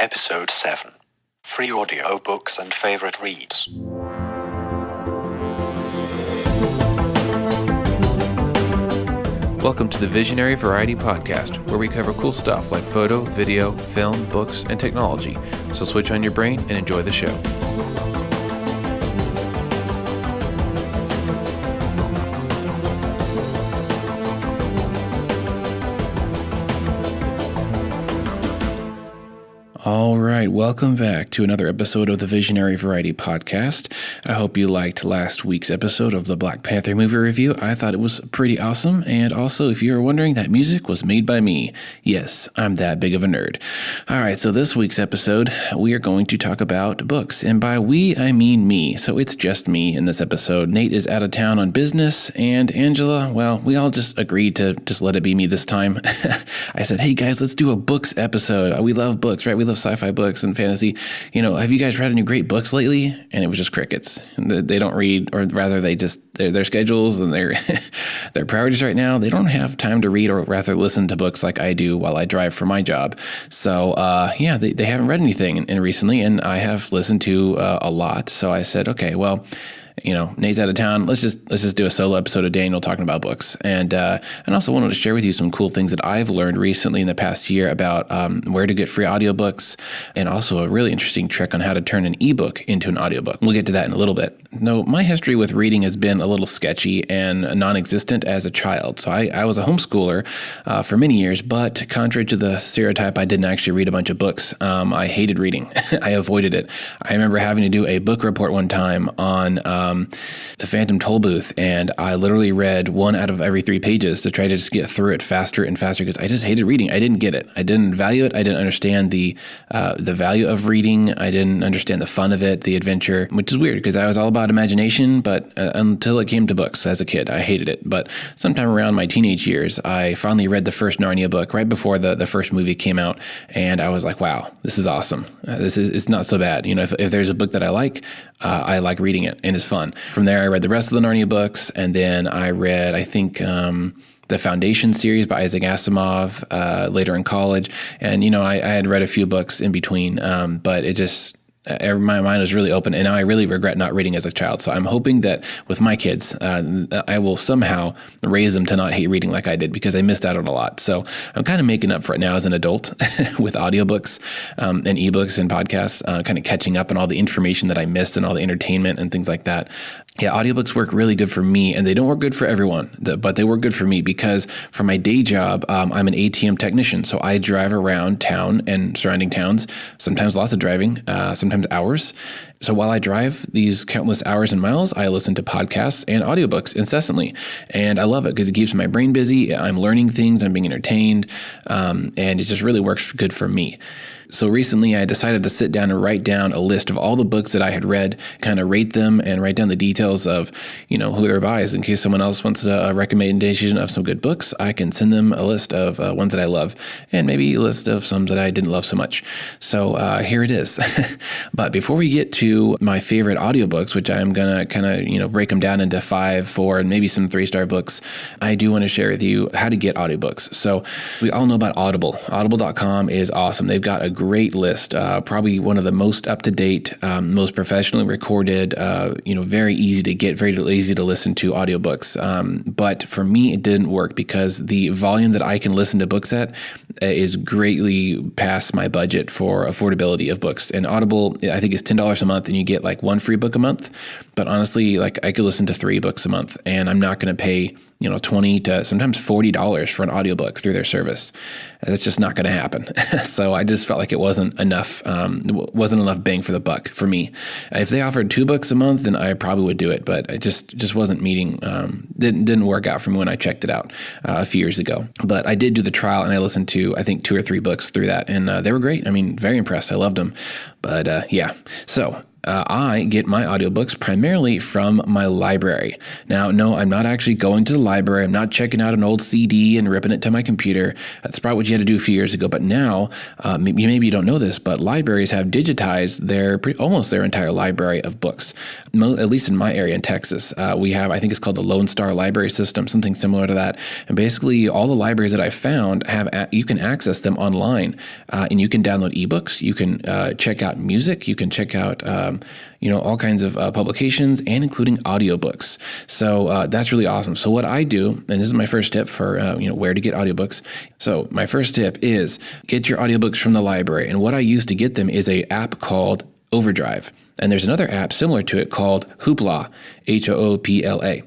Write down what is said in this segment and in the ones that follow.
Episode 7. Free audiobooks and favorite reads. Welcome to the Visionary Variety Podcast, where we cover cool stuff like photo, video, film, books, and technology. So switch on your brain and enjoy the show. All right, welcome back to another episode of the Visionary Variety Podcast. I hope you liked last week's episode of the Black Panther movie review. I thought it was pretty awesome, and also, if you were wondering, that music was made by me. Yes, I'm that big of a nerd. All right, so this week's episode, we are going to talk about books, and by we, I mean me. So it's just me in this episode. Nate is out of town on business, and Angela, well, we all just agreed to just let it be me this time. I said, hey guys, let's do a books episode. We love books, right? We love sci-fi books and fantasy. You know, have you guys read any great books lately? And it was just crickets. They don't read, or rather they just, their schedules and their priorities right now, they don't have time to read or rather listen to books like I do while I drive for my job. So they haven't read anything in recently, and I have listened to a lot. So I said, okay, well, you know, Nate's out of town. Let's just do a solo episode of Daniel talking about books. And also wanted to share with you some cool things that I've learned recently in the past year about where to get free audiobooks, and also a really interesting trick on how to turn an ebook into an audiobook. We'll get to that in a little bit. Now, my history with reading has been a little sketchy and non-existent as a child. So I was a homeschooler for many years, but contrary to the stereotype, I didn't actually read a bunch of books. I hated reading. I avoided it. I remember having to do a book report one time on the Phantom Tollbooth, and I literally read one out of every 3 pages to try to just get through it faster and faster because I just hated reading. I didn't get it. I didn't value it. I didn't understand the value of reading. I didn't understand the fun of it, the adventure, which is weird because I was all about imagination, but until it came to books as a kid, I hated it. But sometime around my teenage years, I finally read the first Narnia book right before the first movie came out, and I was like, wow, this is awesome. It's not so bad. You know, if there's a book that I like reading it, and it's fun. From there, I read the rest of the Narnia books, and then I read, I think, the Foundation series by Isaac Asimov later in college. And, you know, I had read a few books in between, but it just... my mind was really open, and now I really regret not reading as a child. So I'm hoping that with my kids, I will somehow raise them to not hate reading like I did, because I missed out on a lot. So I'm kind of making up for it now as an adult with audiobooks and eBooks and podcasts, kind of catching up on all the information that I missed and all the entertainment and things like that. Yeah, audiobooks work really good for me, and they don't work good for everyone, but they work good for me because for my day job, I'm an ATM technician. So I drive around town and surrounding towns, sometimes lots of driving, sometimes hours. So while I drive these countless hours and miles, I listen to podcasts and audiobooks incessantly. And I love it because it keeps my brain busy. I'm learning things, I'm being entertained, and it just really works good for me. So recently I decided to sit down and write down a list of all the books that I had read, kind of rate them and write down the details of, you know, who they're by. In case someone else wants a recommendation of some good books, I can send them a list of ones that I love, and maybe a list of some that I didn't love so much. So here it is. But before we get to my favorite audiobooks, which I'm going to kind of, you know, break them down into 5, 4, and maybe some 3-star books, I do want to share with you how to get audiobooks. So we all know about Audible. Audible.com is awesome. They've got a great list, probably one of the most up-to-date, most professionally recorded, very easy to get, very easy to listen to audiobooks. But for me, it didn't work because the volume that I can listen to books at is greatly past my budget for affordability of books. And Audible, I think, is $10 a month, and you get like 1 free book a month. But honestly, like I could listen to 3 books a month, and I'm not going to pay, $20 to sometimes $40 for an audiobook through their service. That's just not going to happen. So I just felt like it wasn't enough bang for the buck for me. If they offered 2 books a month, then I probably would do it, but it just wasn't meeting, didn't work out for me when I checked it out a few years ago. But I did do the trial, and I listened to, I think, 2 or 3 books through that, and they were great. I mean, very impressed. I loved them. But so I get my audiobooks primarily from my library. Now, no, I'm not actually going to the library. I'm not checking out an old CD and ripping it to my computer. That's probably what you had to do a few years ago. But now, maybe you don't know this, but libraries have digitized almost their entire library of books. At least in my area in Texas, we have, I think it's called the Lone Star Library System, something similar to that. And basically, all the libraries that I found you can access them online, and you can download eBooks. You can check out music. You can check out all kinds of publications, and including audiobooks. So that's really awesome. So what I do, and this is my first tip for where to get audiobooks. So my first tip is get your audiobooks from the library. And what I use to get them is an app called Overdrive. And there's another app similar to it called Hoopla, Hoopla.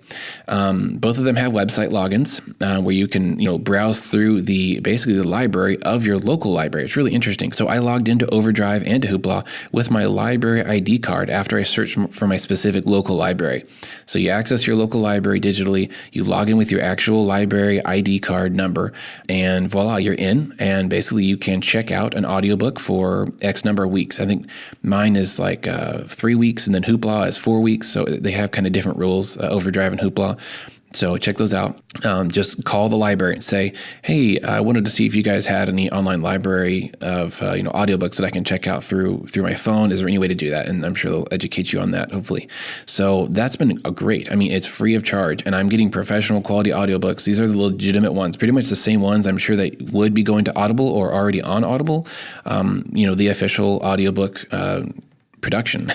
Both of them have website logins where you can browse through basically the library of your local library. It's really interesting. So I logged into Overdrive and to Hoopla with my library ID card after I searched for my specific local library. So you access your local library digitally, you log in with your actual library ID card number, and voila, you're in. And basically you can check out an audiobook for X number of weeks. I think mine is like 3 weeks, and then Hoopla is 4 weeks. So they have kind of different rules, Overdrive and Hoopla. So check those out. Just call the library and say, hey, I wanted to see if you guys had any online library of audiobooks that I can check out through my phone. Is there any way to do that? And I'm sure they'll educate you on that, hopefully. So that's been great. I mean, it's free of charge, and I'm getting professional quality audiobooks. These are the legitimate ones, pretty much the same ones I'm sure that would be going to Audible or already on Audible. The official audiobook production.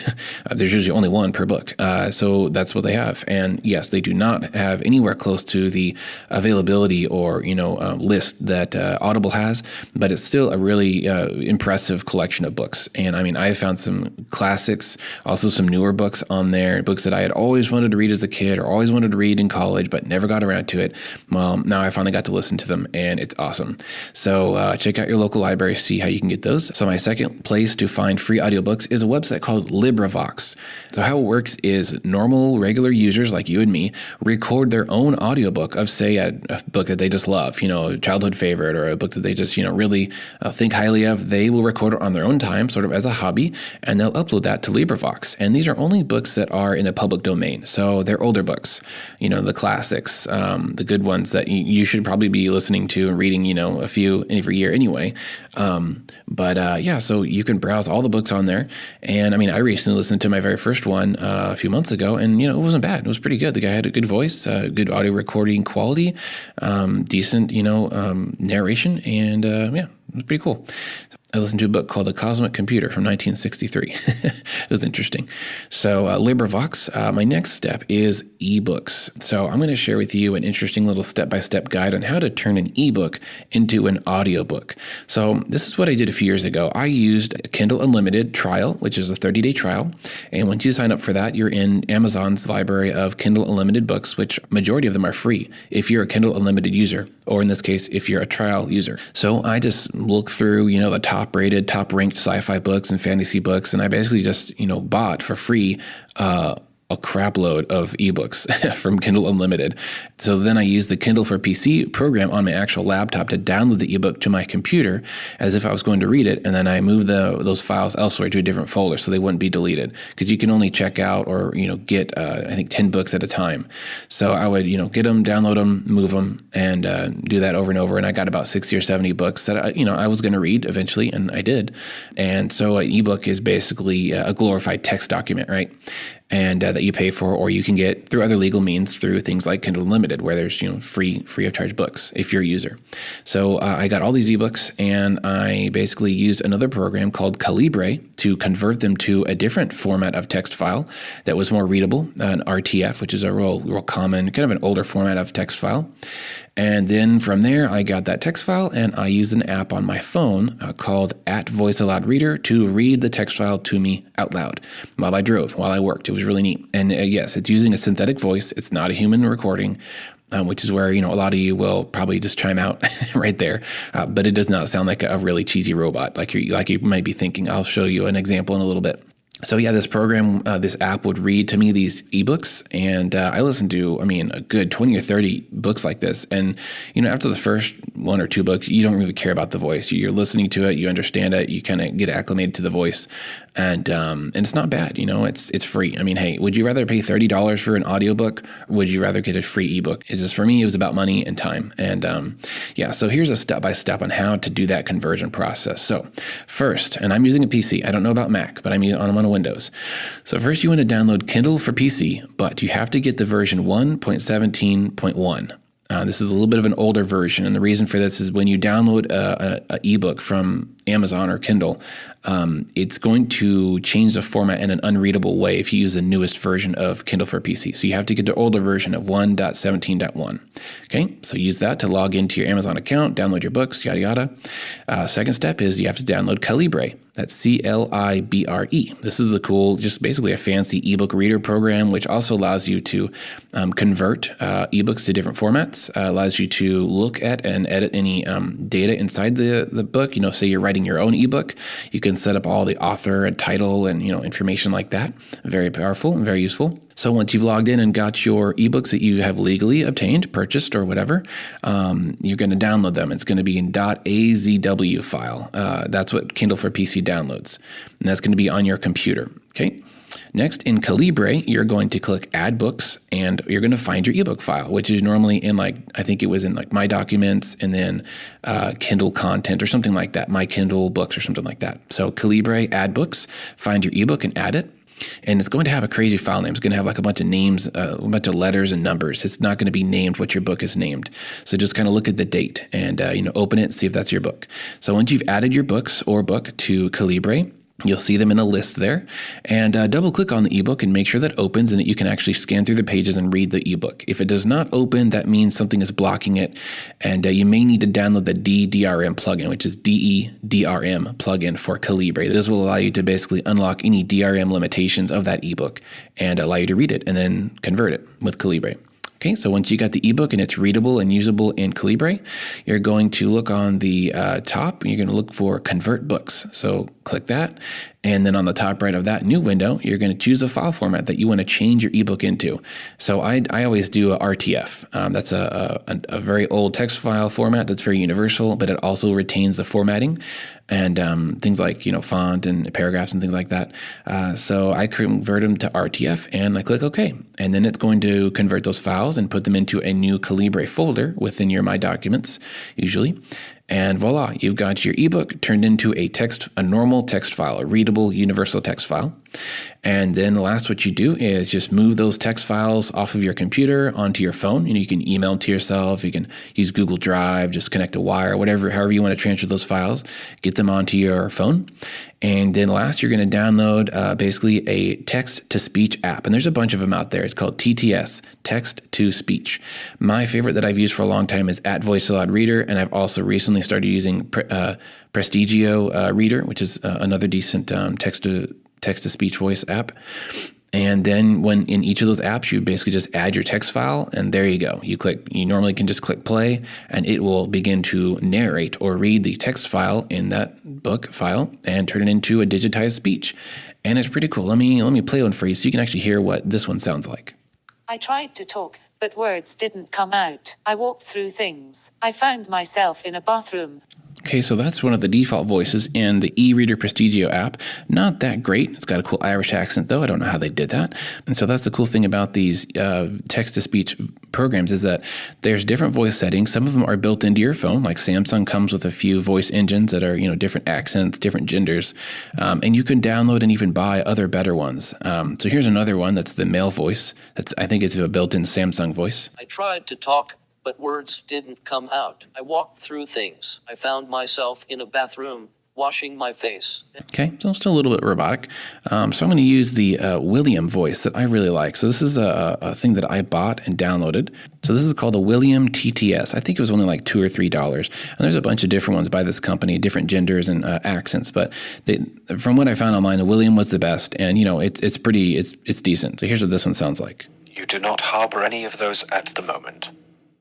There's usually only one per book. So that's what they have. And yes, they do not have anywhere close to the availability or, list that Audible has, but it's still a really impressive collection of books. And I mean, I found some classics, also some newer books on there, books that I had always wanted to read as a kid or always wanted to read in college, but never got around to it. Well, now I finally got to listen to them, and it's awesome. So check out your local library, see how you can get those. So my second place to find free audiobooks is a website called LibriVox. So how it works is normal, regular users like you and me record their own audiobook of, say, a book that they just love, a childhood favorite, or a book that they just, really think highly of. They will record it on their own time, sort of as a hobby, and they'll upload that to LibriVox. And these are only books that are in the public domain. So they're older books, the classics, the good ones that you should probably be listening to and reading, a few every year anyway. So you can browse all the books on there. And I mean, I recently listened to my very first one a few months ago, and it wasn't bad. It was pretty good. The guy had a good voice, good audio recording quality, decent, narration, and it was pretty cool. I listened to a book called The Cosmic Computer from 1963. It was interesting. So LibriVox, my next step is eBooks. So I'm going to share with you an interesting little step-by-step guide on how to turn an ebook into an audiobook. So this is what I did a few years ago. I used a Kindle Unlimited trial, which is a 30-day trial. And once you sign up for that, you're in Amazon's library of Kindle Unlimited books, which majority of them are free if you're a Kindle Unlimited user, or in this case, if you're a trial user. So I just looked through, the top-rated, top-ranked sci-fi books and fantasy books, and I basically just, bought for free a crap load of ebooks from Kindle Unlimited. So then I used the Kindle for PC program on my actual laptop to download the ebook to my computer as if I was going to read it, and then I moved those files elsewhere to a different folder so they wouldn't be deleted, because you can only check out or get I think 10 books at a time. So I would get them, download them, move them, and do that over and over. And I got about 60 or 70 books that I was going to read eventually, and I did. And so an ebook is basically a glorified text document, right? And that you pay for, or you can get through other legal means through things like Kindle Unlimited, where there's free of charge books if you're a user. So I got all these ebooks, and I basically used another program called Calibri to convert them to a different format of text file that was more readable, an RTF, which is a real common, kind of an older format of text file. And then from there, I got that text file, and I used an app on my phone called @VoiceAloudReader to read the text file to me out loud while I drove, while I worked. It was really neat. And yes, it's using a synthetic voice. It's not a human recording, which is where, a lot of you will probably just chime out right there. But it does not sound like a really cheesy robot like you might be thinking. I'll show you an example in a little bit. So yeah, this program, this app would read to me these ebooks, and I listened to, a good 20 or 30 books like this. And, after the first one or two books, you don't really care about the voice. You're listening to it, you understand it, you kind of get acclimated to the voice, and it's not bad. It's free. Hey, would you rather pay $30 for an audiobook, or would you rather get a free ebook? It's just, for me, it was about money and time. And so here's a step-by-step on how to do that conversion process. So first, and I'm using a PC. I don't know about Mac, but I'm on Windows. So first you want to download Kindle for PC, but you have to get the version 1.17.1. This is a little bit of an older version, and the reason for this is when you download a ebook from Amazon or Kindle, it's going to change the format in an unreadable way if you use the newest version of Kindle for PC. So you have to get the older version of 1.17.1. Okay, so use that to log into your Amazon account, download your books, yada yada. Second step is you have to download Calibri. That's Clibre. This is a cool, just basically a fancy ebook reader program, which also allows you to convert ebooks to different formats, allows you to look at and edit any data inside the book. Say you're writing your own ebook, you can set up all the author and title and information like that. Very powerful and very useful. So once you've logged in and got your ebooks that you have legally obtained, purchased, or whatever, you're going to download them. It's going to be in .azw file. That's what Kindle for PC downloads, and that's going to be on your computer. Okay. Next, in Calibri, you're going to click Add Books, and you're going to find your ebook file, which is normally in I think it was in My Documents, and then Kindle Content or something like that, My Kindle Books or something like that. So Calibri, Add Books, find your ebook and add it. And it's going to have a crazy file name. It's going to have a bunch of names, a bunch of letters and numbers. It's not going to be named what your book is named. So just kind of look at the date and, open it and see if that's your book. So once you've added your books or book to Calibri, you'll see them in a list there, and double click on the ebook and make sure that opens and that you can actually scan through the pages and read the ebook. If it does not open, that means something is blocking it, and you may need to download the DDRM plugin, which is DEDRM plugin for Calibri. This will allow you to basically unlock any DRM limitations of that ebook and allow you to read it and then convert it with Calibri. Okay, so once you got the ebook and it's readable and usable in Calibri, you're going to look on the top and you're going to look for Convert Books. So click that, and then on the top right of that new window, you're going to choose a file format that you want to change your ebook into. So I always do a RTF. That's a very old text file format that's very universal, but it also retains the formatting and things like font and paragraphs and things like that. So I convert them to RTF and I click OK, and then it's going to convert those files and put them into a new Calibri folder within your My Documents usually. And voila, you've got your ebook turned into a normal text file, a readable universal text file. And then last, what you do is just move those text files off of your computer onto your phone. You can email them to yourself. You can use Google Drive, just connect a wire, however you want to transfer those files, get them onto your phone. And then last, you're going to download basically a text-to-speech app. And there's a bunch of them out there. It's called TTS, Text-to-Speech. My favorite that I've used for a long time is @VoiceAloud Reader, and I've also recently started using Prestigio Reader, which is another decent text-to-speech voice app. And then when in each of those apps, you basically just add your text file, and there you go. You normally can just click play, and it will begin to narrate or read the text file in that book file and turn it into a digitized speech. And it's pretty cool. Let me play one for you so you can actually hear what this one sounds like. I tried to talk, but words didn't come out. I walked through things. I found myself in a bathroom. Okay, so that's one of the default voices in the eReader Prestigio app. Not that great. It's got a cool Irish accent, though. I don't know how they did that. And so that's the cool thing about these text-to-speech programs is that there's different voice settings. Some of them are built into your phone, like Samsung comes with a few voice engines that are, different accents, different genders. And you can download and even buy other better ones. So here's another one that's the male voice. I think it's a built-in Samsung voice. I tried to talk, but words didn't come out. I walked through things. I found myself in a bathroom, washing my face. Okay, so still a little bit robotic. So I'm going to use the William voice that I really like. So this is a thing that I bought and downloaded. So this is called the William TTS. I think it was only like $2 or $3. And there's a bunch of different ones by this company, different genders and accents. But from what I found online, the William was the best. And, it's decent. So here's what this one sounds like. You do not harbor any of those at the moment.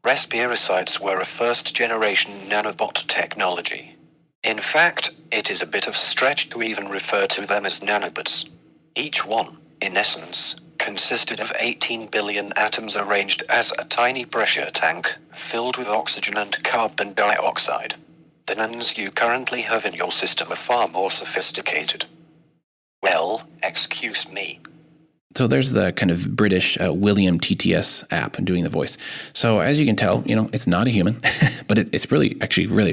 Respiricides were a first-generation nanobot technology. In fact, it is a bit of stretch to even refer to them as nanobots. Each one, in essence, consisted of 18 billion atoms arranged as a tiny pressure tank filled with oxygen and carbon dioxide. The nuns you currently have in your system are far more sophisticated. Well, excuse me. So there's the kind of British William TTS app doing the voice. So as you can tell, it's not a human, but it's really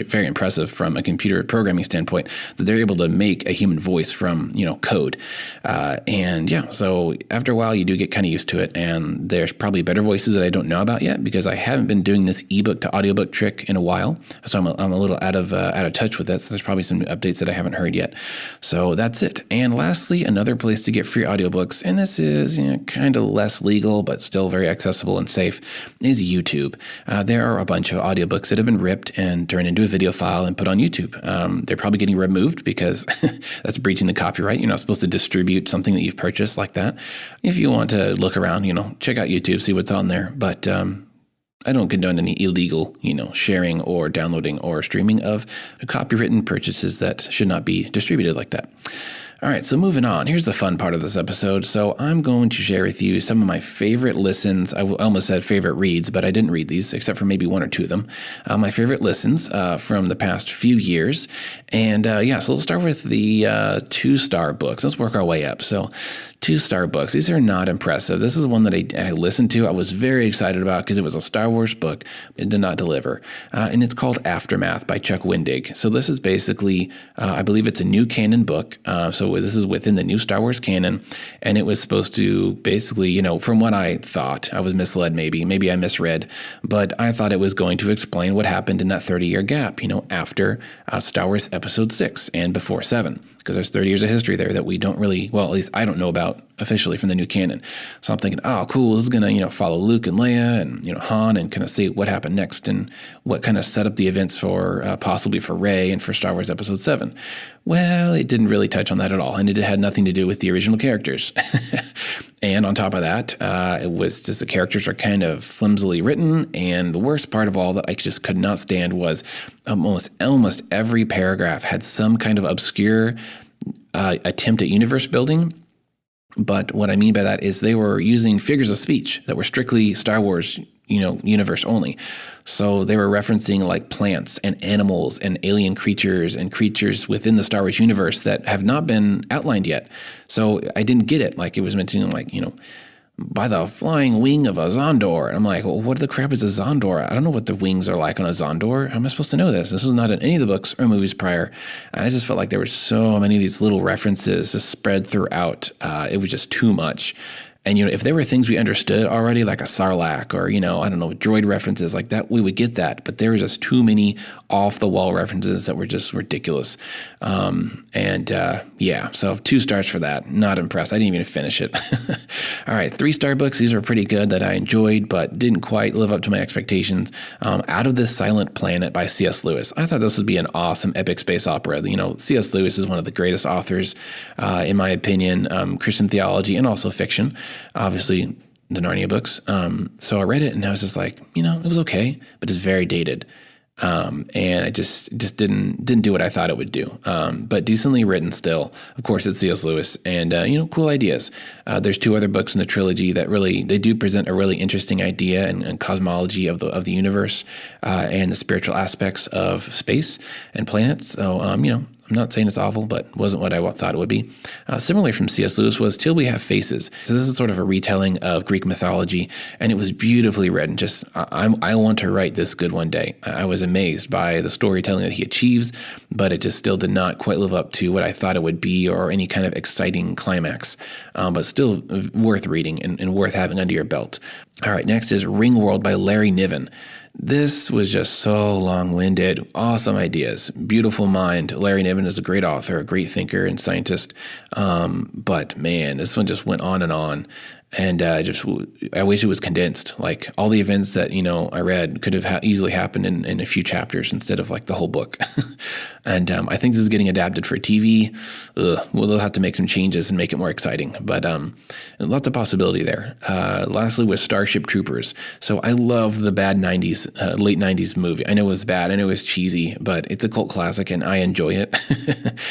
very impressive from a computer programming standpoint that they're able to make a human voice from, code. So after a while you do get kind of used to it, and there's probably better voices that I don't know about yet because I haven't been doing this ebook to audiobook trick in a while. So I'm a little out of touch with that. So there's probably some updates that I haven't heard yet. So that's it. And lastly, another place to get free audiobooks, and this is kind of less legal but still very accessible and safe, is YouTube. There are a bunch of audiobooks that have been ripped and turned into a video file and put on YouTube. They're probably getting removed because that's breaching the copyright. You're not supposed to distribute something that you've purchased like that. If you want to look around, check out YouTube, see what's on there. But I don't condone any illegal, sharing or downloading or streaming of copywritten purchases that should not be distributed like that. All right, so moving on. Here's the fun part of this episode. So I'm going to share with you some of my favorite listens. I almost said favorite reads, but I didn't read these except for maybe one or two of them. My favorite listens from the past few years. And so let's start with the 2-star books. Let's work our way up. So 2-star books. These are not impressive. This is one that I listened to. I was very excited about because it was a Star Wars book. It did not deliver. And it's called Aftermath by Chuck Wendig. So this is basically, I believe it's a new canon book. So this is within the new Star Wars canon. And it was supposed to basically, from what I thought, I was misled maybe I misread, but I thought it was going to explain what happened in that 30-year gap, after Star Wars Episode 6 and before 7. Because there's 30 years of history there that we don't really, well, at least I don't know about officially from the new canon. So I'm thinking, oh, cool, this is going to, follow Luke and Leia and, Han and kind of see what happened next and what kind of set up the events for possibly for Rey and for Star Wars Episode 7. Well, it didn't really touch on that at all, and it had nothing to do with the original characters. And on top of that, it was just the characters are kind of flimsily written, and the worst part of all that I just could not stand was almost every paragraph had some kind of obscure attempt at universe building. But what I mean by that is they were using figures of speech that were strictly Star Wars, universe only. So they were referencing like plants and animals and alien creatures and creatures within the Star Wars universe that have not been outlined yet. So I didn't get it. Like it was mentioning by the flying wing of a Zondor. And I'm like, well, what the crap is a Zondor? I don't know what the wings are like on a Zondor. How am I supposed to know this? This was not in any of the books or movies prior. And I just felt like there were so many of these little references just spread throughout. It was just too much. And, if there were things we understood already, like a Sarlacc or, droid references like that, we would get that. But there were just too many off-the-wall references that were just ridiculous. So 2 stars for that. Not impressed. I didn't even finish it. All right, 3-star books. These were pretty good that I enjoyed, but didn't quite live up to my expectations. Out of This Silent Planet by C.S. Lewis. I thought this would be an awesome epic space opera. C.S. Lewis is one of the greatest authors, in my opinion, Christian theology and also fiction. Obviously, the Narnia books. So I read it and I was just like, it was okay, but it's very dated. And it just didn't do what I thought it would do. But decently written still. Of course, it's C.S. Lewis and, cool ideas. There's 2 other books in the trilogy that they do present a really interesting idea and cosmology of the universe, and the spiritual aspects of space and planets. So, I'm not saying it's awful, but wasn't what I thought it would be. Similarly from C.S. Lewis was Till We Have Faces. So this is sort of a retelling of Greek mythology, and it was beautifully written. Just, I want to write this good one day. I was amazed by the storytelling that he achieves, but it just still did not quite live up to what I thought it would be or any kind of exciting climax, but still worth reading and worth having under your belt. All right, next is Ringworld by Larry Niven. This was just so long-winded, awesome ideas, beautiful mind. Larry Niven is a great author, a great thinker and scientist. But man, this one just went on and on. And I wish it was condensed. Like all the events that, I read could have easily happened in a few chapters instead of like the whole book. And I think this is getting adapted for TV. Well, they'll have to make some changes and make it more exciting. But lots of possibility there. Lastly was Starship Troopers. So I love the bad 90s, late 90s movie. I know it was bad. I know it was cheesy, but it's a cult classic and I enjoy it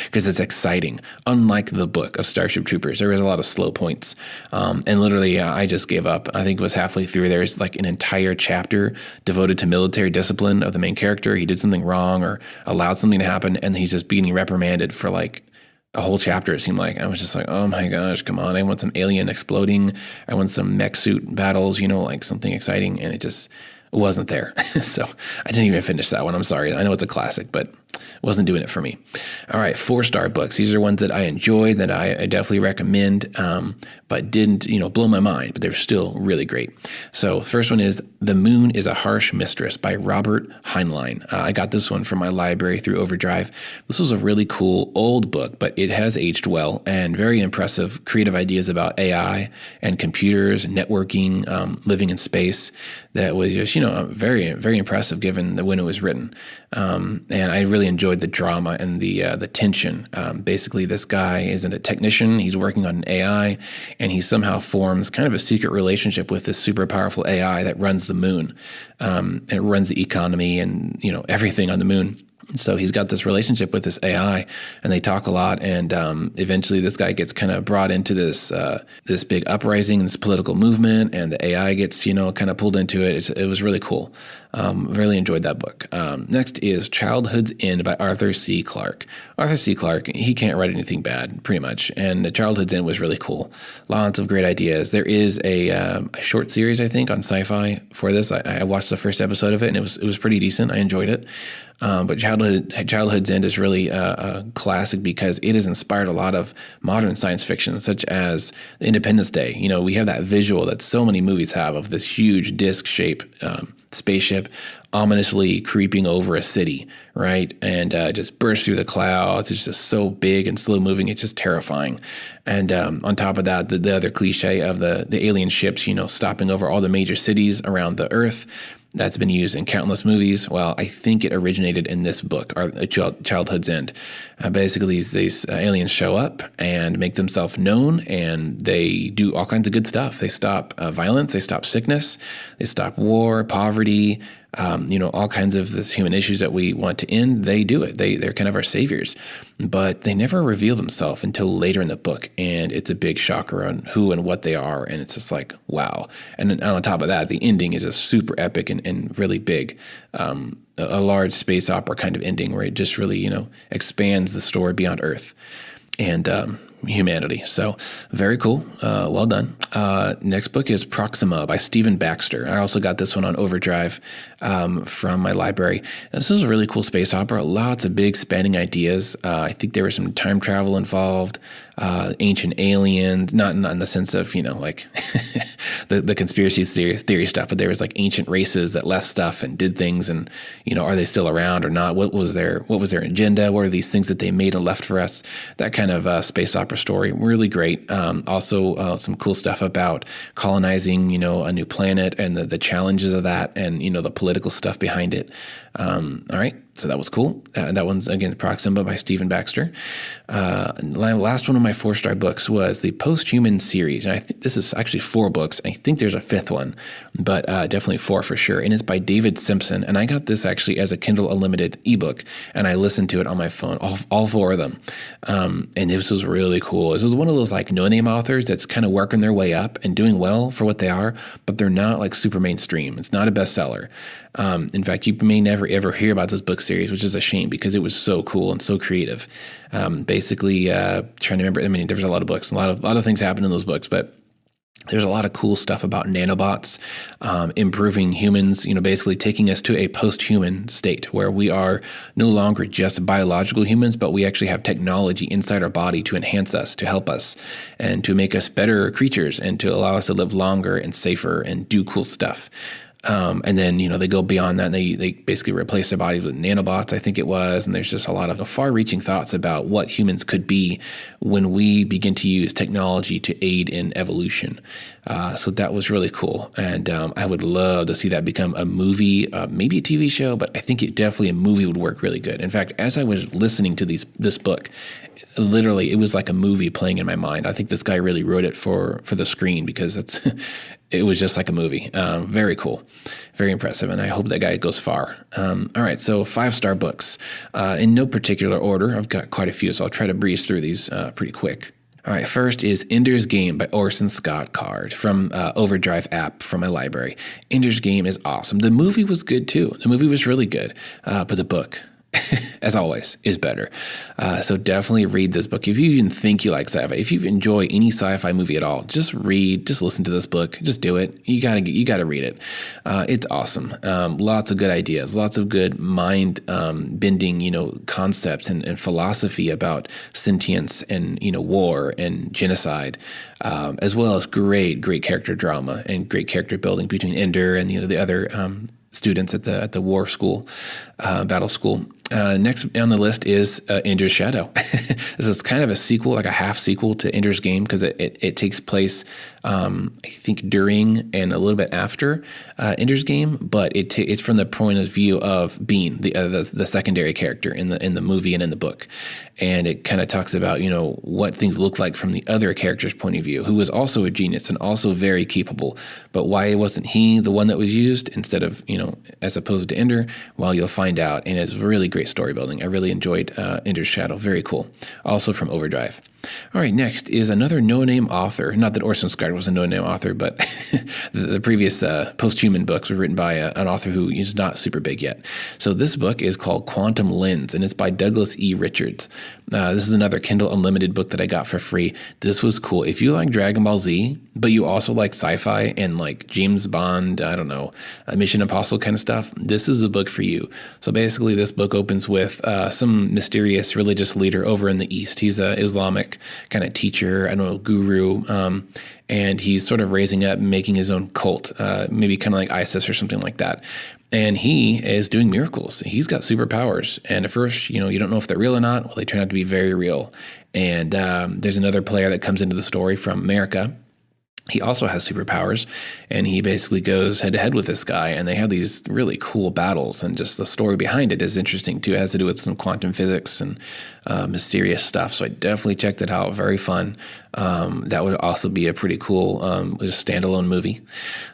because it's exciting. Unlike the book of Starship Troopers, there was a lot of slow points. And literally, I just gave up. I think it was halfway through. There's like an entire chapter devoted to military discipline of the main character. He did something wrong or allowed something to happen, and he's just being reprimanded for like a whole chapter, it seemed like. I was just like, oh my gosh, come on. I want some alien exploding. I want some mech suit battles, like something exciting. And it just wasn't there. So I didn't even finish that one. I'm sorry. I know it's a classic, but it wasn't doing it for me. All right, 4-star books. These are ones that I enjoyed, that I definitely recommend, but didn't, blow my mind, but they're still really great. So first one is The Moon is a Harsh Mistress by Robert Heinlein. I got this one from my library through Overdrive. This was a really cool old book, but it has aged well and very impressive creative ideas about AI and computers, networking, living in space. That was just, very, very impressive given when it was written. And I really enjoyed the drama and the tension. Basically, this guy isn't a technician. He's working on an AI, and he somehow forms kind of a secret relationship with this super powerful AI that runs the moon. And it runs the economy and, everything on the moon. So he's got this relationship with this AI, and they talk a lot. And eventually, this guy gets kind of brought into this big uprising, this political movement, and the AI gets kind of pulled into it. It was really cool. Really enjoyed that book. Next is Childhood's End by Arthur C. Clarke. Arthur C. Clarke, he can't write anything bad, pretty much. And Childhood's End was really cool. Lots of great ideas. There is a short series, I think, on Sci-Fi for this. I watched the first episode of it, and it was pretty decent. I enjoyed it. But Childhood's End is really a classic because it has inspired a lot of modern science fiction, such as Independence Day. We have that visual that so many movies have of this huge disc-shaped spaceship ominously creeping over a city, right? And just bursts through the clouds. It's just so big and slow-moving. It's just terrifying. And on top of that, the other cliche of the alien ships, stopping over all the major cities around the Earth. That's been used in countless movies. Well, I think it originated in this book, Childhood's End. Basically, these aliens show up and make themselves known, and they do all kinds of good stuff. They stop violence, they stop sickness, they stop war, poverty, all kinds of this human issues that we want to end. They do it. They're kind of our saviors. But they never reveal themselves until later in the book, and it's a big shocker on who and what they are, and it's just like, wow. And then on top of that, the ending is a super epic and really big, a large space opera kind of ending where it just really, expands the story beyond Earth and humanity. So very cool. Well done. Next book is Proxima by Stephen Baxter. I also got this one on Overdrive from my library. And this is a really cool space opera. Lots of big spanning ideas. I think there was some time travel involved, ancient aliens, not in the sense of, like the conspiracy theory stuff, but there was like ancient races that left stuff and did things, and, are they still around or not? What was their agenda? What are these things that they made and left for us? That kind of space opera story. Really great. Also some cool stuff about colonizing, a new planet and the challenges of that, and, the political stuff behind it. All right. So that was cool. That one's, again, Proxima by Stephen Baxter. Last one of my 4-star books was the Posthuman series. And I think this is actually 4 books. I think there's a 5th one, but definitely 4 for sure. And it's by David Simpson. And I got this actually as a Kindle Unlimited ebook, and I listened to it on my phone, all 4 of them. And this was really cool. This is one of those like no-name authors that's kind of working their way up and doing well for what they are, but they're not like super mainstream. It's not a bestseller. In fact, you may never ever hear about this book series, which is a shame because it was so cool and so creative. Basically, trying to remember, there was a lot of books, a lot of things happened in those books, but there's a lot of cool stuff about nanobots, improving humans, basically taking us to a post-human state where we are no longer just biological humans, but we actually have technology inside our body to enhance us, to help us, and to make us better creatures and to allow us to live longer and safer and do cool stuff. And then, they go beyond that and they basically replace their bodies with nanobots, I think it was. And there's just a lot of far-reaching thoughts about what humans could be when we begin to use technology to aid in evolution. So that was really cool. And I would love to see that become a movie, maybe a TV show, but I think definitely a movie would work really good. In fact, as I was listening to this book, literally, it was like a movie playing in my mind. I think this guy really wrote it for the screen because it was just like a movie. Very cool, very impressive, and I hope that guy goes far. All right, so 5-star books. In no particular order, I've got quite a few, so I'll try to breeze through these pretty quick. All right, first is Ender's Game by Orson Scott Card from Overdrive app from my library. Ender's Game is awesome. The movie was good too. The movie was really good, but the book, as always, is better. So definitely read this book. If you even think you like sci-fi, if you enjoy any sci-fi movie at all, just listen to this book. Just do it. You gotta read it. It's awesome. Lots of good ideas, lots of good mind bending, concepts and philosophy about sentience and war and genocide, as well as great character drama and great character building between Ender and the other students at the war school, battle school. Next on the list is Ender's Shadow. This is kind of a sequel, like a half sequel to Ender's Game, because it takes place, I think, during and a little bit after Ender's Game, but it's from the point of view of Bean, the secondary character in the movie and in the book, and it kind of talks about what things look like from the other character's point of view, who was also a genius and also very capable, but why wasn't he the one that was used instead of as opposed to Ender? Well, you'll find out, and it's really great story building. I really enjoyed Ender's Shadow. Very cool. Also from Overdrive. All right, next is another no-name author. Not that Orson Scott was a no-name author, but the previous Posthuman books were written by an author who is not super big yet. So this book is called Quantum Lens, and it's by Douglas E. Richards. This is another Kindle Unlimited book that I got for free. This was cool. If you like Dragon Ball Z, but you also like sci-fi and like James Bond, I don't know, Mission Impossible kind of stuff, this is a book for you. So basically this book opens with some mysterious religious leader over in the East. He's an Islamic kind of teacher, I don't know, guru, and he's sort of raising up, making his own cult, maybe kind of like ISIS or something like that. And he is doing miracles. He's got superpowers. And at first, you don't know if they're real or not. Well, they turn out to be very real. And there's another player that comes into the story from America. He also has superpowers, and he basically goes head-to-head with this guy, and they have these really cool battles, and just the story behind it is interesting, too. It has to do with some quantum physics and mysterious stuff, so I definitely checked it out. Very fun. That would also be a pretty cool standalone movie.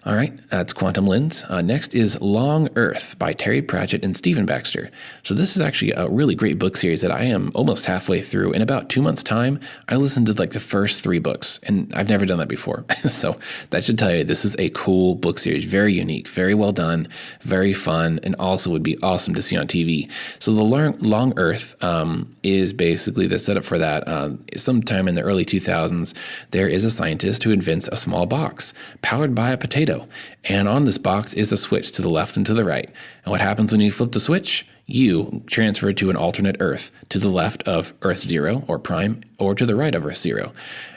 All right, that's Quantum Lens. Next is Long Earth by Terry Pratchett and Stephen Baxter. So this is actually a really great book series that I am almost halfway through. In about 2 months' time, I listened to like the first 3 books, and I've never done that before. So that should tell you this is a cool book series, very unique, very well done, very fun, and also would be awesome to see on TV. So the Long Earth is basically the setup for that. Sometime in the early 2000s, there is a scientist who invents a small box powered by a potato. And on this box is a switch to the left and to the right. And what happens when you flip the switch? You transfer to an alternate Earth, to the left of Earth 0 or Prime, or to the right of Earth 0.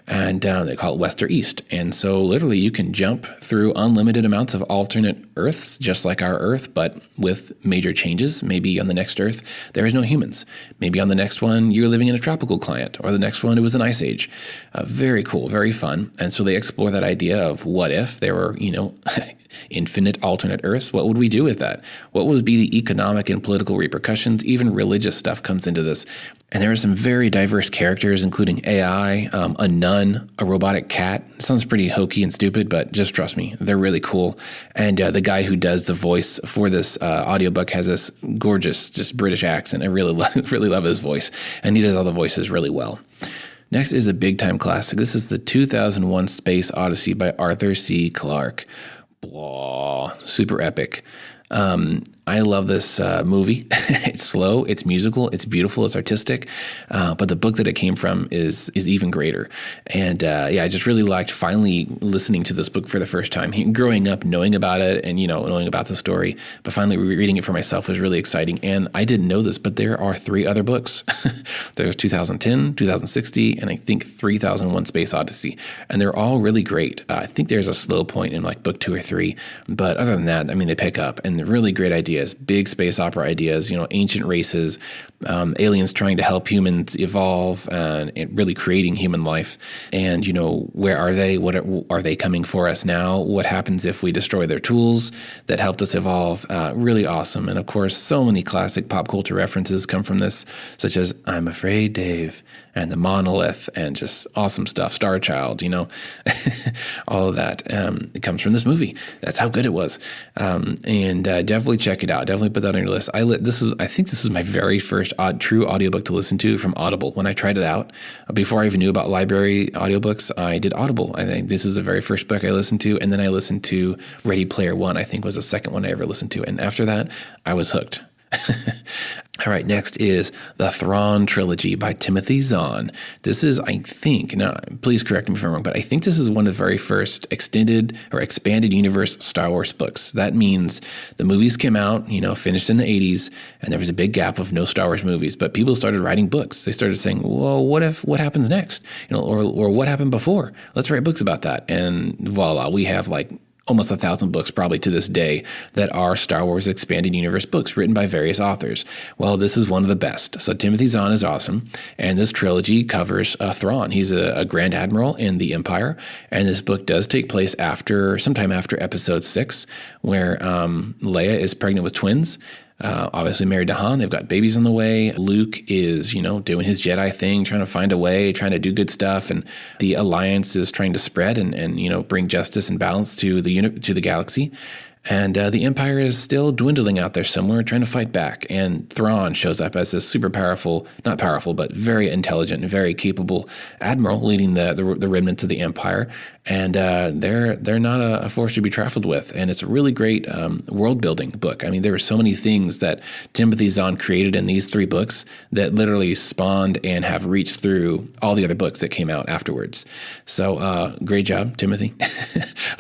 And they call it West or East. And so literally you can jump through unlimited amounts of alternate Earths, just like our Earth, but with major changes. Maybe on the next Earth, there is no humans. Maybe on the next one, you're living in a tropical climate, or the next one, it was an ice age. Very cool, very fun. And so they explore that idea of what if there were, infinite alternate Earths? What would we do with that? What would be the economic and political repercussions? Even religious stuff comes into this. And there are some very diverse characters, including AI, a nun, a robotic cat. It sounds pretty hokey and stupid, but just trust me, they're really cool. And the guy who does the voice for this audiobook has this gorgeous, just British accent. I really love his voice. And he does all the voices really well. Next is a big-time classic. This is the 2001 Space Odyssey by Arthur C. Clarke. Blah, super epic. I love this movie. It's slow, it's musical, it's beautiful, it's artistic, but the book that it came from is even greater. And I just really liked finally listening to this book for the first time. Growing up, knowing about it and, knowing about the story, but finally reading it for myself was really exciting. And I didn't know this, but there are 3 other books. There's 2010, 2060, and I think 3001 Space Odyssey. And they're all really great. I think there's a slow point in like book 2 or 3, but other than that, I mean, they pick up and they're really great ideas, big space opera ideas, ancient races, aliens trying to help humans evolve and really creating human life. And, where are they? What are they coming for us now? What happens if we destroy their tools that helped us evolve? Really awesome. And of course, so many classic pop culture references come from this, such as I'm Afraid Dave and the Monolith and just awesome stuff. Star Child, all of that. It comes from this movie. That's how good it was. And definitely check it out. Definitely put that on your list. I think this is my very first true audiobook to listen to from Audible. When I tried it out, before I even knew about library audiobooks, I did Audible. I think this is the very first book I listened to. And then I listened to Ready Player One, I think was the second one I ever listened to. And after that, I was hooked. All right, next is The Thrawn Trilogy by Timothy Zahn. This is, I think, now please correct me if I'm wrong, but I think this is one of the very first extended or expanded universe Star Wars books. That means the movies came out, finished in the 80s, and there was a big gap of no Star Wars movies, but people started writing books. They started saying, well, what happens next? Or what happened before? Let's write books about that. And voila, we have like almost 1,000 books probably to this day that are Star Wars Expanded Universe books written by various authors. Well, this is one of the best. So Timothy Zahn is awesome. And this trilogy covers Thrawn. He's a Grand Admiral in the Empire. And this book does take place sometime after episode 6, where Leia is pregnant with twins. Obviously married to Han. They've got babies on the way. Luke is, doing his Jedi thing, trying to find a way, trying to do good stuff. And the Alliance is trying to spread and bring justice and balance to the galaxy. And the Empire is still dwindling out there somewhere, trying to fight back. And Thrawn shows up as this super powerful, not powerful, but very intelligent and very capable admiral leading the remnants of the Empire. And they're not a force to be trifled with. And it's a really great world-building book. I mean, there are so many things that Timothy Zahn created in these 3 books that literally spawned and have reached through all the other books that came out afterwards. So great job, Timothy.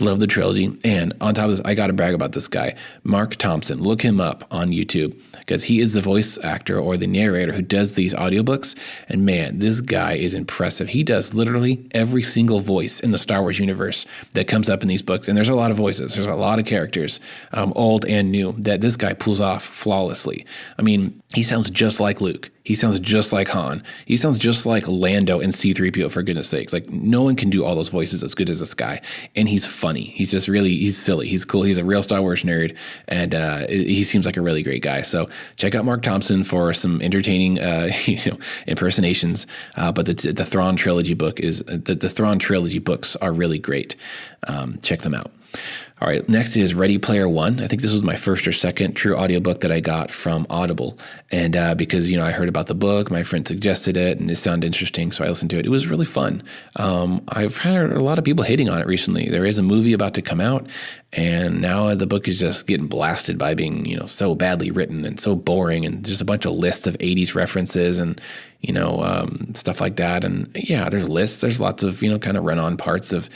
Love the trilogy. And on top of this, I got to brag about this guy, Mark Thompson. Look him up on YouTube because he is the voice actor or the narrator who does these audiobooks. And man, this guy is impressive. He does literally every single voice in the Star Wars universe that comes up in these books. And there's a lot of voices. There's a lot of characters, old and new, that this guy pulls off flawlessly. I mean, he sounds just like Luke. He sounds just like Han. He sounds just like Lando and C-3PO, for goodness sakes. Like, no one can do all those voices as good as this guy. And he's funny. He's just he's silly. He's cool. He's a real Star Wars nerd. And he seems like a really great guy. So check out Mark Thompson for some entertaining impersonations. But the Thrawn Trilogy book the Thrawn Trilogy books are really great. Check them out. All right, next is Ready Player One. I think this was my first or second true audiobook that I got from Audible. And because, I heard about the book, my friend suggested it, and it sounded interesting, so I listened to it. It was really fun. I've heard a lot of people hating on it recently. There is a movie about to come out, and now the book is just getting blasted by being, so badly written and so boring, and just a bunch of lists of 80s references and, stuff like that. And yeah, there's lists. There's lots of, kind of run-on parts of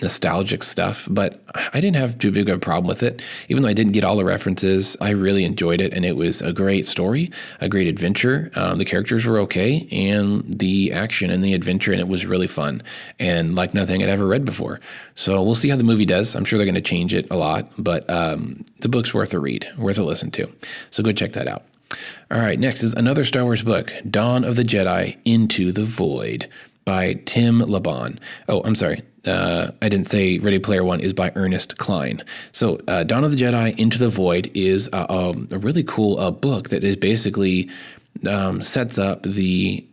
nostalgic stuff, but I didn't have too big of a problem with it. Even though I didn't get all the references, I really enjoyed it, and it was a great story, a great adventure. The characters were okay, and the action and the adventure, and it was really fun, and like nothing I'd ever read before. So we'll see how the movie does. I'm sure they're going to change it a lot, but the book's worth a read, worth a listen to. So go check that out. All right, next is another Star Wars book, Dawn of the Jedi, Into the Void, by Tim LeBon. Oh, I'm sorry. I didn't say Ready Player One is by Ernest Cline. So Dawn of the Jedi, Into the Void is a really cool book that is basically sets up the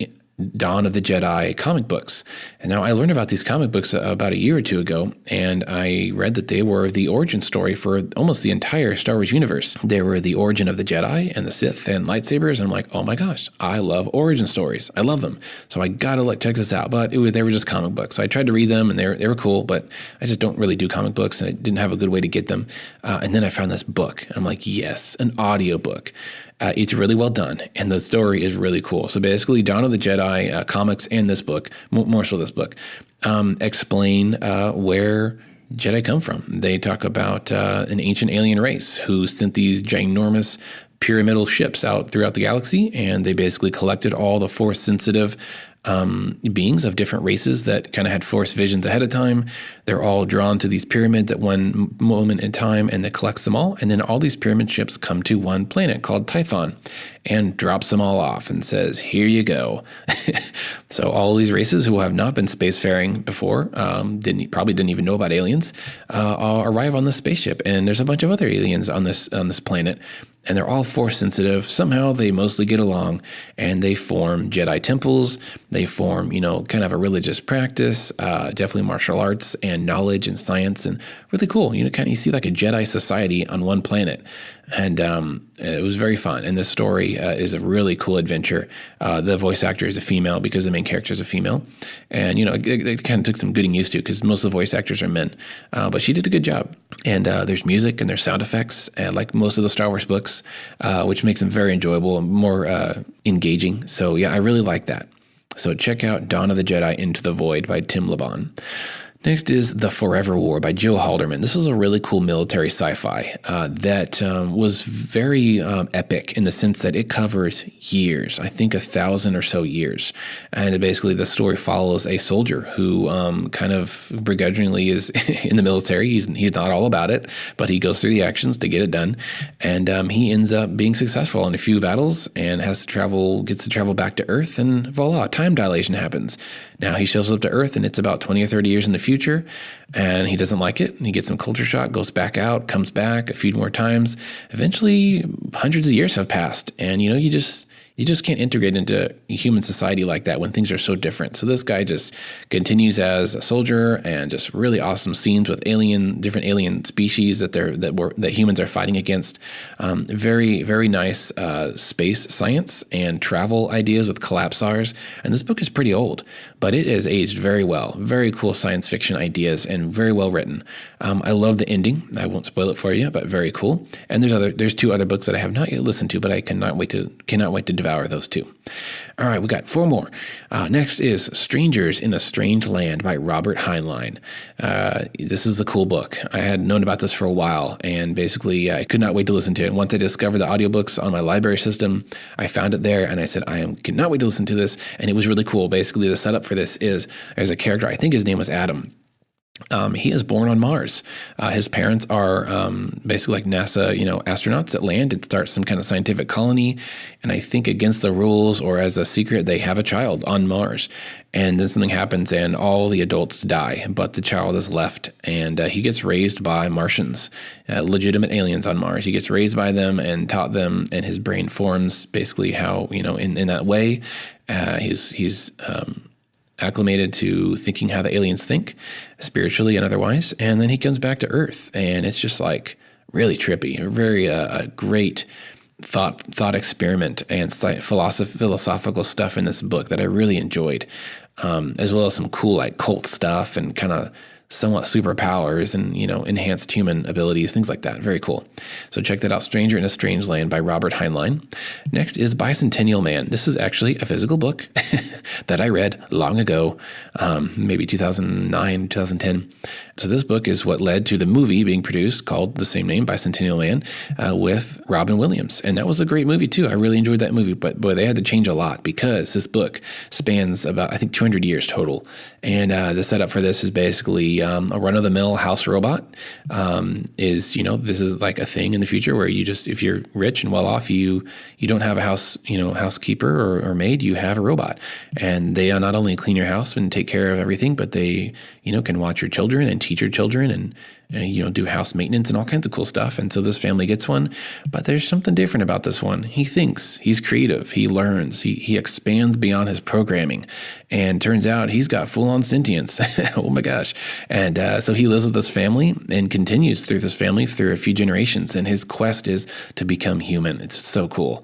Dawn of the Jedi comic books. And now I learned about these comic books about a year or two ago, and I read that they were the origin story for almost the entire Star Wars universe. They were the origin of the Jedi and the Sith and lightsabers. And I'm like, oh my gosh, I love origin stories. I love them. So I gotta check this out. But they were just comic books. So I tried to read them, and they were cool, but I just don't really do comic books, and I didn't have a good way to get them. And then I found this book, and I'm like, yes, an audiobook. It's really well done, and the story is really cool. So basically, Dawn of the Jedi comics and this book, more so this book, explain where Jedi come from. They talk about an ancient alien race who sent these ginormous pyramidal ships out throughout the galaxy, and they basically collected all the Force-sensitive beings of different races that kind of had Force visions ahead of time. They're all drawn to these pyramids at one moment in time, and they collects them all. And then all these pyramid ships come to one planet called Tython and drops them all off and says, here you go. So all these races who have not been spacefaring before, probably didn't even know about aliens, arrive on this spaceship. And there's a bunch of other aliens on this planet, and they're all Force sensitive. Somehow they mostly get along, and they form Jedi temples. They form, kind of a religious practice, definitely martial arts and knowledge and science, and really cool. You see like a Jedi society on one planet. And it was very fun. And this story is a really cool adventure. The voice actor is a female because the main character is a female. And, it kind of took some getting used to because most of the voice actors are men. But she did a good job. And there's music and there's sound effects, like most of the Star Wars books, which makes them very enjoyable and more engaging. So, yeah, I really like that. So check out Dawn of the Jedi Into the Void by Tim LeBon. Next is The Forever War by Joe Haldeman. This was a really cool military sci-fi that was very epic in the sense that it covers years, I think 1,000 or so years. And basically the story follows a soldier who kind of begrudgingly is in the military. He's not all about it, but he goes through the actions to get it done. And he ends up being successful in a few battles and gets to travel back to Earth, and voila, time dilation happens. Now he shows up to Earth, and it's about 20 or 30 years in the future, and he doesn't like it. And he gets some culture shock, goes back out, comes back a few more times. Eventually, hundreds of years have passed, and you just can't integrate into human society like that when things are so different. So this guy just continues as a soldier, and just really awesome scenes with different alien species that humans are fighting against. Very, very nice space science and travel ideas with collapsars. And this book is pretty old, but it is aged very well. Very cool science fiction ideas and very well written. I love the ending. I won't spoil it for you, but very cool. And there's 2 other books that I have not yet listened to, but I cannot wait to devour those 2. All right, we got 4 more. Next is Strangers in a Strange Land by Robert Heinlein. This is a cool book. I had known about this for a while, and basically I could not wait to listen to it. Once I discovered the audiobooks on my library system, I found it there, and I said, cannot wait to listen to this, and it was really cool. Basically, the setup for this is there's a character, I think his name was Adam. He is born on Mars. His parents are basically like NASA, astronauts that land and start some kind of scientific colony. And I think against the rules or as a secret, they have a child on Mars. And then something happens and all the adults die, but the child is left. And he gets raised by Martians, legitimate aliens on Mars. He gets raised by them and taught them, and his brain forms basically how, in that way. He's acclimated to thinking how the aliens think, spiritually and otherwise. And then he comes back to Earth, and it's just like really trippy, very great thought experiment and philosophical stuff in this book that I really enjoyed, as well as some cool like cult stuff and kind of somewhat superpowers and, enhanced human abilities, things like that. Very cool. So check that out. Stranger in a Strange Land by Robert Heinlein. Next is Bicentennial Man. This is actually a physical book that I read long ago, maybe 2009, 2010. So this book is what led to the movie being produced called the same name, Bicentennial Man, with Robin Williams. And that was a great movie too. I really enjoyed that movie, but boy, they had to change a lot because this book spans about, I think, 200 years total. And the setup for this is basically a run-of-the-mill house robot. This is like a thing in the future where if you're rich and well off, you don't have a housekeeper or maid, you have a robot. And they not only clean your house and take care of everything, but they, can watch your children and teach your children and, do house maintenance and all kinds of cool stuff. And so this family gets one, but there's something different about this one. He thinks, he's creative, he learns, he expands beyond his programming, and turns out he's got full-on sentience. Oh my gosh. And so he lives with this family and continues through this family through a few generations, and his quest is to become human. It's so cool.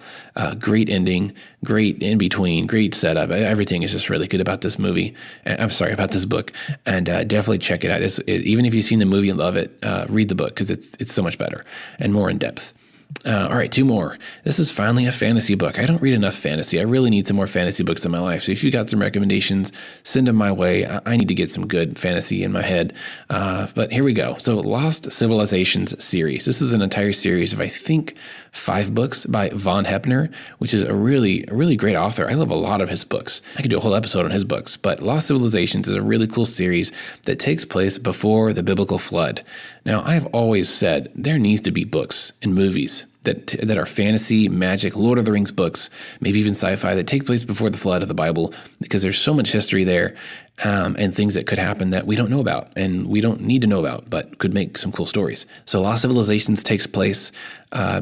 Great ending, great in between, great setup. Everything is just really good about this movie. I'm sorry, about this book. And definitely check it out. Even if you've seen the movie and love it, read the book, because it's so much better and more in depth. All right, 2 more. This is finally a fantasy book. I don't read enough fantasy. I really need some more fantasy books in my life. So if you got some recommendations, send them my way. I need to get some good fantasy in my head. But here we go. So Lost Civilizations series. This is an entire series of, I think, 5 books by Von Heppner, which is a really great author. I love a lot of his books. I could do a whole episode on his books. But Lost Civilizations is a really cool series that takes place before the biblical flood. Now, I've always said there needs to be books and movies that are fantasy, magic, Lord of the Rings books, maybe even sci-fi, that take place before the flood of the Bible, because there's so much history there, and things that could happen that we don't know about and we don't need to know about, but could make some cool stories. So Lost Civilizations takes place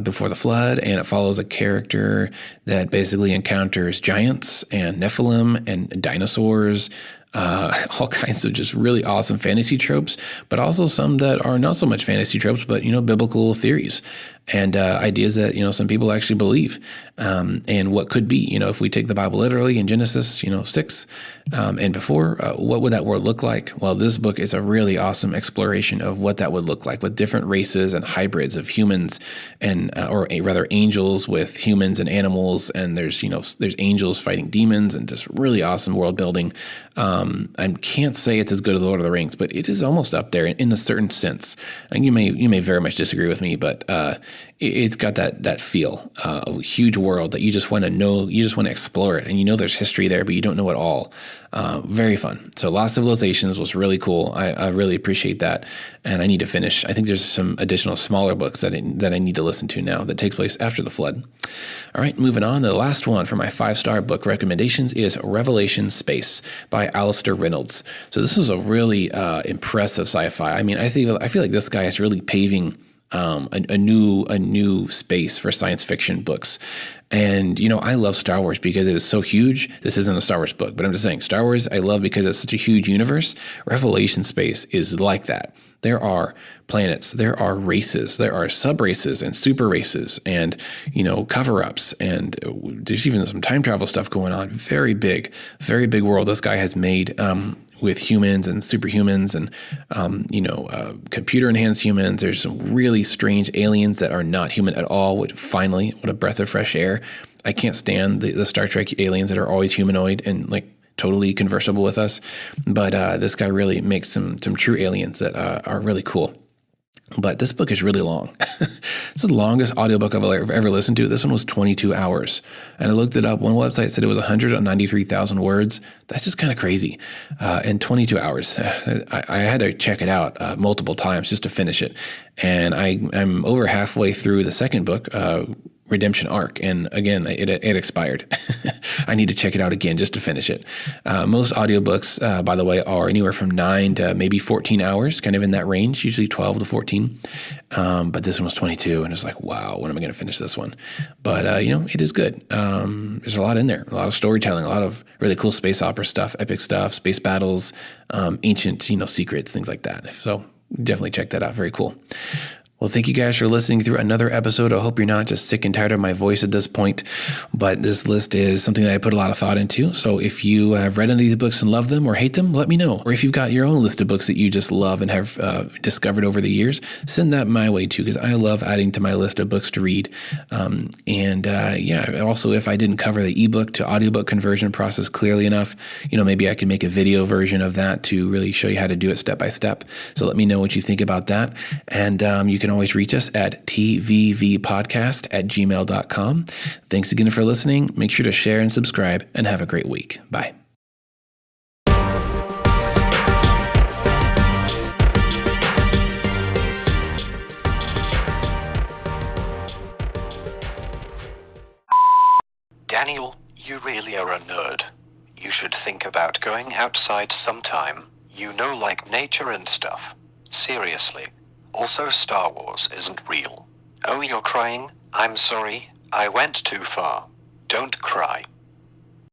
before the flood, and it follows a character that basically encounters giants and Nephilim and dinosaurs, all kinds of just really awesome fantasy tropes, but also some that are not so much fantasy tropes, but, biblical theories and ideas that, some people actually believe, and what could be, if we take the Bible literally in Genesis, 6 and before, what would that world look like? Well, this book is a really awesome exploration of what that would look like with different races and hybrids of humans and, or rather angels with humans and animals. And there's angels fighting demons, and just really awesome world building. I can't say it's as good as Lord of the Rings, but it is almost up there in a certain sense. And you may very much disagree with me, but it's got that feel, a huge world that you just want to know, you just want to explore it, and there's history there, but you don't know it all. Very fun. So Lost Civilizations was really cool. I really appreciate that, and I need to finish. I think there's some additional smaller books that I need to listen to now that takes place after the flood. All right, moving on. The last one for my 5-star book recommendations is Revelation Space by Alistair Reynolds. So this is a really impressive sci-fi. I mean, I feel like this guy is really paving a new space for science fiction books. And, I love Star Wars because it is so huge. This isn't a Star Wars book, but I'm just saying Star Wars I love because it's such a huge universe. Revelation Space is like that. There are planets, there are races, there are sub-races and super races and, cover-ups, and there's even some time travel stuff going on. Very big world this guy has made, with humans and superhumans and, computer-enhanced humans. There's some really strange aliens that are not human at all, which finally, what a breath of fresh air. I can't stand the Star Trek aliens that are always humanoid and totally conversable with us. But this guy really makes some true aliens that are really cool. But this book is really long. It's the longest audiobook I've ever listened to. This one was 22 hours. And I looked it up. One website said it was 193,000 words. That's just kind of crazy. And 22 hours. I had to check it out multiple times just to finish it. And I'm over halfway through the second book, Redemption Arc, and again, it expired. I need to check it out again just to finish it. Most audiobooks, by the way, are anywhere from 9 to maybe 14 hours, kind of in that range, usually 12 to 14. But this one was 22, and it's like, wow, when am I going to finish this one? But, it is good. There's a lot in there, a lot of storytelling, a lot of really cool space opera stuff, epic stuff, space battles, ancient, secrets, things like that. So definitely check that out. Very cool. Well, thank you guys for listening through another episode. I hope you're not just sick and tired of my voice at this point, but this list is something that I put a lot of thought into. So if you have read any of these books and love them or hate them, let me know. Or if you've got your own list of books that you just love and have discovered over the years, send that my way too, because I love adding to my list of books to read. Also, if I didn't cover the ebook to audiobook conversion process clearly enough, maybe I can make a video version of that to really show you how to do it step by step. So let me know what you think about that. And you can always reach us at tvvpodcast@gmail.com. Thanks again for listening. Make sure to share and subscribe, and have a great week. Bye. Daniel, you really are a nerd. You should think about going outside sometime. You like nature and stuff. Seriously. Also, Star Wars isn't real. Oh, you're crying? I'm sorry. I went too far. Don't cry.